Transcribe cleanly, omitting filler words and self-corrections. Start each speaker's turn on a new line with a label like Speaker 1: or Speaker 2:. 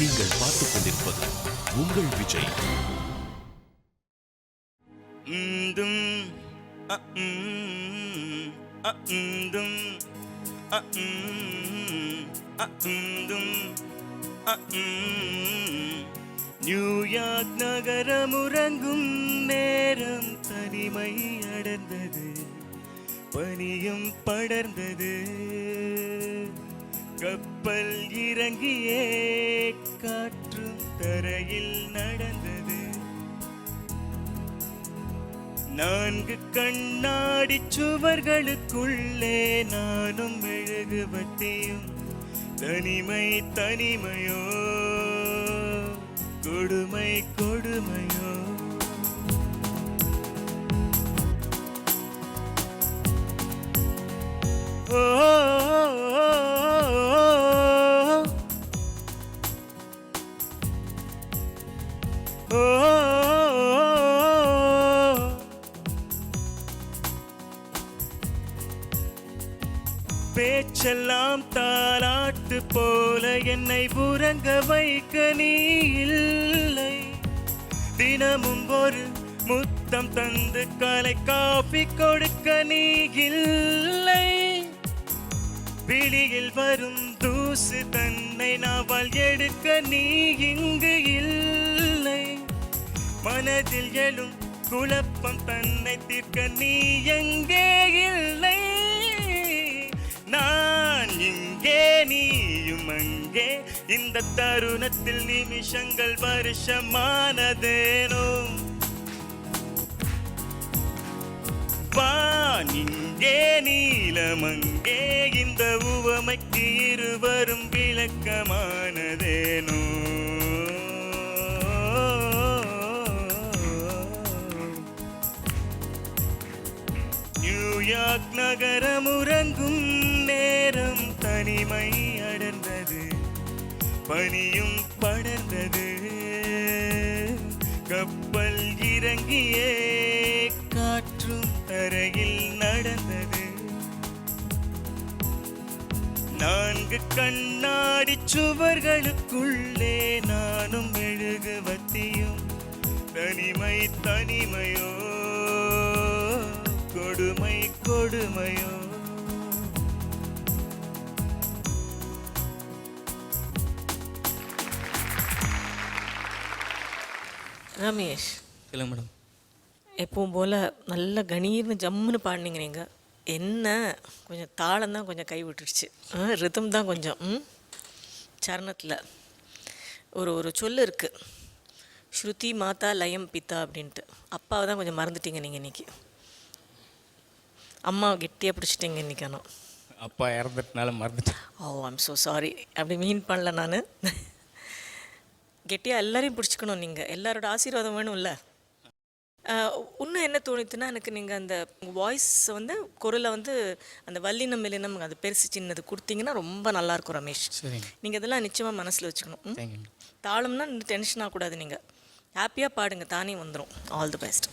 Speaker 1: நீங்கள் பார்த்துக் கொண்டிருப்பது உங்கள் விஜய்.
Speaker 2: நியூயார்க் நகரம் உறங்கும் நேரம் தனிமை அடர்ந்தது, பனியும் படர்ந்தது. கப்பல் இறங்கியே காற்றும் தரையில் நடந்தது. 4 கண்ணாடி சுவர்களுக்குள்ளே நானும் மெழுகுவர்த்தியும். தனிமை தனிமையோ, கொடுமை கொடுமையோ. பேச்செல்லாம் தாலாட்டு போல என்னை உறங்க வைக்க நீ இல்லை. தினமும் ஒரு முத்தம் தந்து காலை காபி கொடுக்க நீ இல்லை. விழியில் வரும் தூசு தன்னை நாவால் எடுக்க நீ இங்கு இல்லை. மனதில் எழும் குழப்பம் தன்னை தீர்க்க நீ எங்கே இல்லை. நான் இங்கே நீயும் அங்கே, இந்த தருணத்தில் நிமிஷங்கள் வருஷமானதேனோ. வான் இங்கே நீலமங்கே, இந்த உவமைக்கு இருவரும் விளக்கமானதேனோ. நியூயார்க் நகரம் உறங்கும் நேரம் தனிமை அடர்ந்தது, பனியும் படர்ந்தது. கப்பல் இறங்கியே காற்றும் தரையில் நடந்தது. 4 கண்ணாடி சுவர்களுக்குள்ளே நானும் மெழுகுவர்த்தியும். தனிமை தனிமையோ, கொடுமை கொடுமையோ.
Speaker 3: ரமேஷ்,
Speaker 2: சொல்லுங்க மேடம்.
Speaker 3: எப்பவும் போல் நல்ல கணீர்னு ஜம்முன்னு பாடினீங்க. நீங்கள் என்ன கொஞ்சம் தாளம் தான் கொஞ்சம் கை விட்டுருச்சு, ரிதம் தான் கொஞ்சம். சரணத்தில் ஒரு சொல்லு இருக்குது, ஸ்ருதி மாதா லயம் பித்தா அப்படின்ட்டு. அப்பாவை தான் கொஞ்சம் மறந்துட்டீங்க நீங்கள் இன்றைக்கி. அம்மாவை கெட்டியாக பிடிச்சிட்டிங்க இன்றைக்கி. ஆனால்
Speaker 2: அப்பா இறந்துட்டனால மறந்துட்டேன்.
Speaker 3: ஓ, ஐம் ஸோ சாரி. அப்படி மீன் பண்ணல நான். கெட்டியாக எல்லாரையும் பிடிச்சிக்கணும். நீங்கள் எல்லாரோட ஆசீர்வாதம் வேணும்ல. இன்னும் என்ன தோணுதுன்னா, எனக்கு நீங்கள் அந்த வாய்ஸ் வந்து குரலை வந்து அந்த வல்லினம் மெல்லினம் அது பெருசு சின்னது கொடுத்தீங்கன்னா ரொம்ப நல்லாயிருக்கும் ரமேஷ். நீங்கள் இதெல்லாம் நிச்சயமாக மனசில் வச்சுக்கணும். தாளம்னா டென்ஷன் ஆகக்கூடாது. நீங்கள் ஹாப்பியாக பாடுங்க, தானே வந்துடும். All the best.